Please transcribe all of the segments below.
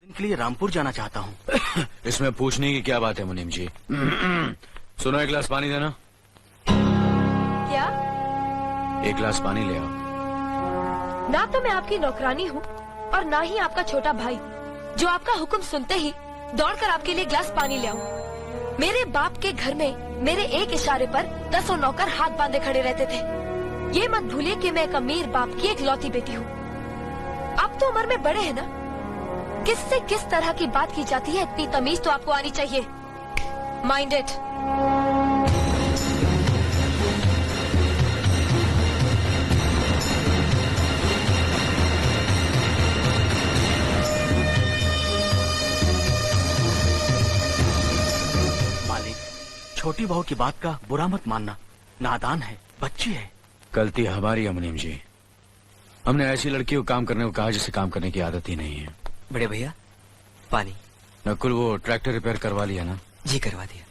के लिए रामपुर जाना चाहता हूँ। इसमें पूछने की क्या बात है मुनीम जी? सुनो, एक गिलास पानी देना। क्या? एक गिलास पानी ले आओ। ना तो मैं आपकी नौकरानी हूँ और ना ही आपका छोटा भाई जो आपका हुक्म सुनते ही दौड़कर आपके लिए गिलास पानी ले आऊं। मेरे बाप के घर में मेरे एक इशारे पर 10 नौकर हाथ बांधे खड़े रहते थे। ये मत भूलिए कि मैं एक अमीर बाप की एक लौती बेटी हूँ। आप तो उम्र में बड़े हैं ना, किससे किस तरह की बात की जाती है इतनी तमीज तो आपको आनी चाहिए। Mind it. मालिक, छोटी बहू की बात का बुरा मत मानना, नादान है, बच्ची है। गलती हमारी है मुनीम जी। हमने ऐसी लड़की को काम करने को कहा जिसे काम करने की आदत ही नहीं है। बड़े भैया पानी। नकुल, वो ट्रैक्टर रिपेयर करवा लिया ना? जी करवा दिया।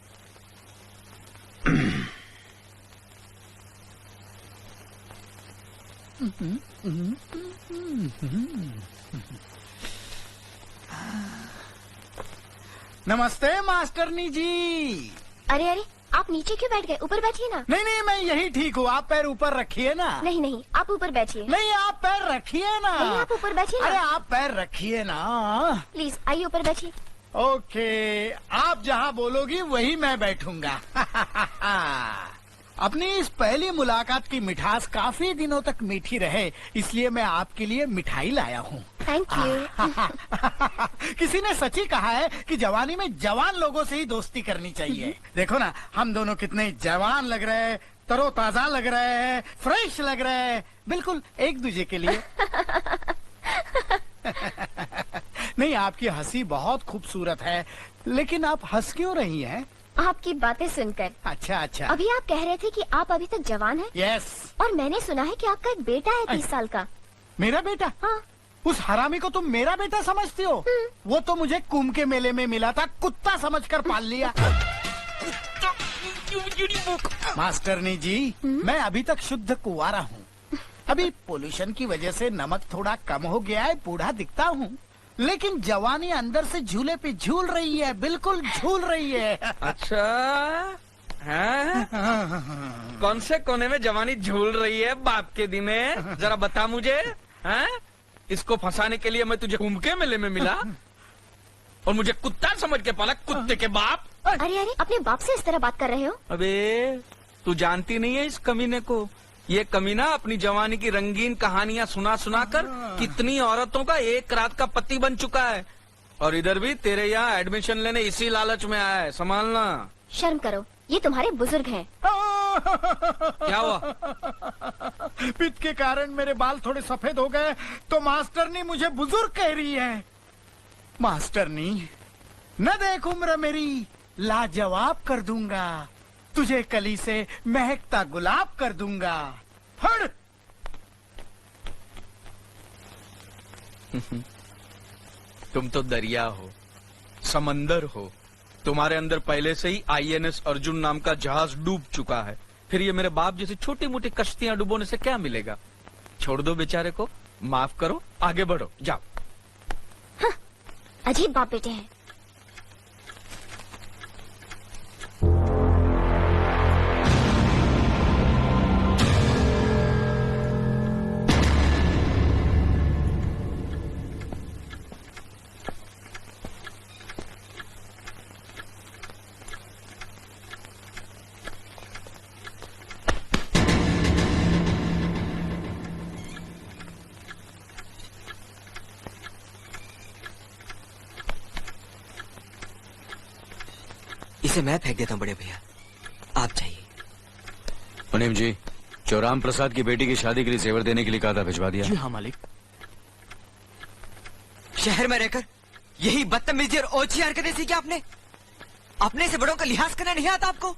नमस्ते मास्टरनी जी। अरे अरे, आप नीचे क्यों बैठ गए? ऊपर बैठिए ना। नहीं नहीं, मैं यही ठीक हूँ। आप पैर ऊपर रखिए ना। नहीं नहीं, आप ऊपर बैठिए। नहीं, आप पैर रखिए ना। नहीं, आप ऊपर बैठिए ना। अरे आप पैर रखिए ना। प्लीज आइए ऊपर बैठिए। ओके, आप जहाँ बोलोगी वही मैं बैठूंगा। अपनी इस पहली मुलाकात की मिठास काफी दिनों तक मीठी रहे, इसलिए मैं आपके लिए मिठाई लाया हूँ। Thank you. किसी ने सच ही कहा है कि जवानी में जवान लोगों से ही दोस्ती करनी चाहिए। देखो ना, हम दोनों कितने जवान लग रहे हैं, तरोताजा लग रहे हैं, फ्रेश लग रहे हैं, बिल्कुल एक दूसरे के लिए। नहीं, आपकी हंसी बहुत खूबसूरत है, लेकिन आप हंस क्यों रही हैं? आपकी बातें सुनकर। अच्छा अच्छा। अभी आप कह रहे थे कि आप अभी तक जवान हैं। यस। और मैंने सुना है कि आपका एक बेटा है 30 साल का। मेरा बेटा? हाँ। उस हरामी को तुम मेरा बेटा समझती हो? वो तो मुझे कुंभ के मेले में मिला था, कुत्ता समझकर पाल लिया। मास्टरनी जी, मैं अभी तक शुद्ध कुंवारा हूँ। अभी पोल्यूशन की वजह से नमक थोड़ा कम हो गया है, बूढ़ा दिखता हूँ, लेकिन जवानी अंदर से झूले पे झूल रही है, बिल्कुल झूल रही है। अच्छा है? कौन से कोने में जवानी झूल रही है बाप के दिन में? जरा बता मुझे। हैं? इसको फंसाने के लिए मैं तुझे कुंभ के मेले में मिला और मुझे कुत्ता समझ के पाला, कुत्ते के बाप। अरे अरे, अपने बाप से इस तरह बात कर रहे हो? अबे तू जानती नहीं है इस कमीने को। ये कमीना अपनी जवानी की रंगीन कहानियां सुना सुना कर कितनी औरतों का एक रात का पति बन चुका है। और इधर भी तेरे यहाँ एडमिशन लेने इसी लालच में आया है, संभालना। शर्म करो, ये तुम्हारे बुजुर्ग हैं। क्या हुआ? पित्त के कारण मेरे बाल थोड़े सफेद हो गए तो मास्टरनी मुझे बुजुर्ग कह रही है। मास्टरनी, न देख उम्र मेरी, लाजवाब कर दूंगा, तुझे कली से महकता गुलाब कर दूंगा। हट! तुम तो दरिया हो, समंदर हो। तुम्हारे अंदर पहले से ही INS अर्जुन नाम का जहाज डूब चुका है। फिर ये मेरे बाप जैसी छोटी मोटी कश्तियां डुबोने से क्या मिलेगा? छोड़ दो बेचारे को, माफ करो, आगे बढ़ो, जाओ। हाँ, अजीब बाप बेटे हैं। इसे मैं फेंक देता हूँ बड़े भैया, आप चाहिए। मुनीम जी, जो राम प्रसाद की बेटी की शादी के लिए जेवर देने के लिए कहा था, भिजवा दिया? जी हाँ मालिक। शहर में रहकर यही बदतमीजी और ओछी हरकतें सीखी आपने? अपने से बड़ों का लिहाज करना नहीं आता आपको?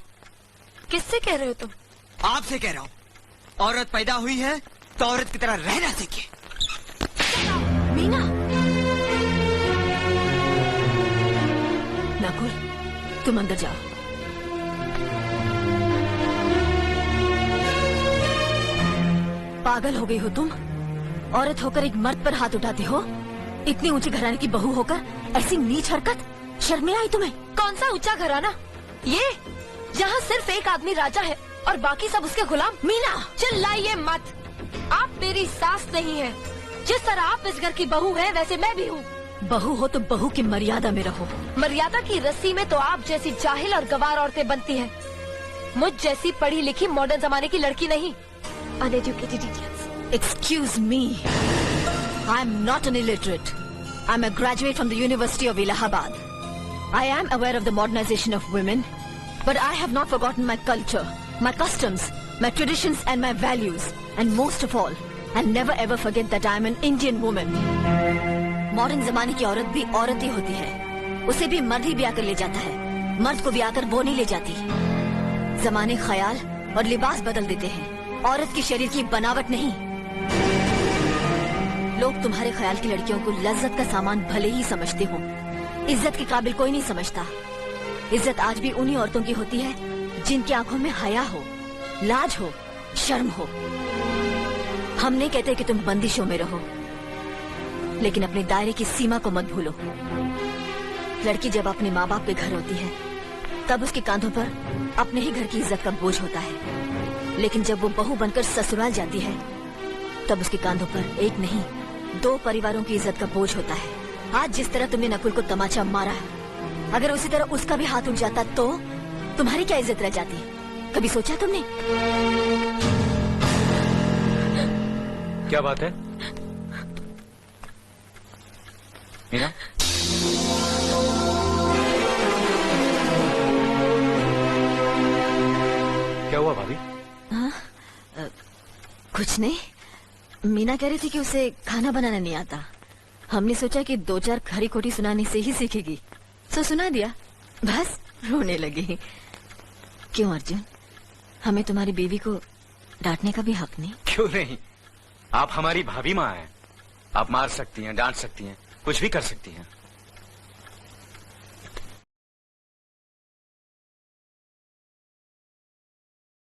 किससे कह रहे हो तुम? आपसे कह रहा हूँ। औरत पैदा हुई है तो औरत की तरह रहना सीखिए। मीना। नकुल, तुम अंदर जाओ। पागल हो गई हो तुम? औरत होकर एक मर्द पर हाथ उठाती हो? इतनी ऊंची घराने की बहू होकर ऐसी नीच हरकत, शर्म नहीं आई तुम्हें? कौन सा ऊंचा घराना ये, जहाँ सिर्फ एक आदमी राजा है और बाकी सब उसके गुलाम? मीना, चिल्लाइए मत, आप मेरी सास नहीं है। जिस तरह आप इस घर की बहू है वैसे मैं भी हूँ। बहू हो तो बहू की मर्यादा में रहो। मर्यादा की रस्सी में तो आप जैसी जाहिल और गवार औरतें बनती हैं, मुझ जैसी पढ़ी लिखी मॉडर्न जमाने की लड़की नहीं। Uneducated idiots. Excuse me. I am not an illiterate. I am a graduate from the University of Allahabad. I am aware of the modernization of women, but I have not forgotten my culture, my customs, my traditions and my values. And most of all, I'll never ever forget that I am an Indian woman. Modern जमाने की औरत भी औरत ही होती है, उसे भी मर्द ही ब्याह कर ले जाता है, मर्द को ब्याह कर वो नहीं ले जाती। जमाने ख्याल और लिबास बदल देते हैं, औरत की शरीर की बनावट नहीं। लोग तुम्हारे ख्याल की लड़कियों को लज्जत का सामान भले ही समझते हो, इज्जत के काबिल कोई नहीं समझता। इज्जत आज भी उन्हीं औरतों की होती है जिनकी आंखों में हया हो, लाज हो, शर्म हो। हम नहीं कहते कि तुम बंदिशों में रहो, लेकिन अपने दायरे की सीमा को मत भूलो। लड़की जब अपने माँ बाप के घर होती है तब उसके कांधों पर अपने ही घर की इज्जत का बोझ होता है, लेकिन जब वो बहू बनकर ससुराल जाती है तब उसके कांधों पर एक नहीं 2 परिवारों की इज्जत का बोझ होता है। आज जिस तरह तुमने नकुल को तमाचा मारा, अगर उसी तरह उसका भी हाथ उठ जाता तो तुम्हारी क्या इज्जत रह जाती? कभी सोचा तुमने? क्या बात है मीना? क्या हुआ भाभी? कुछ नहीं, मीना कह रही थी कि उसे खाना बनाना नहीं आता। हमने सोचा कि 2-4 खरी खोटी सुनाने से ही सीखेगी, तो सुना दिया, बस रोने लगी। क्यों अर्जुन, हमें तुम्हारी बीवी को डांटने का भी हक नहीं? क्यों नहीं, आप हमारी भाभी माँ हैं, आप मार सकती हैं, डांट सकती हैं, कुछ भी कर सकती हैं।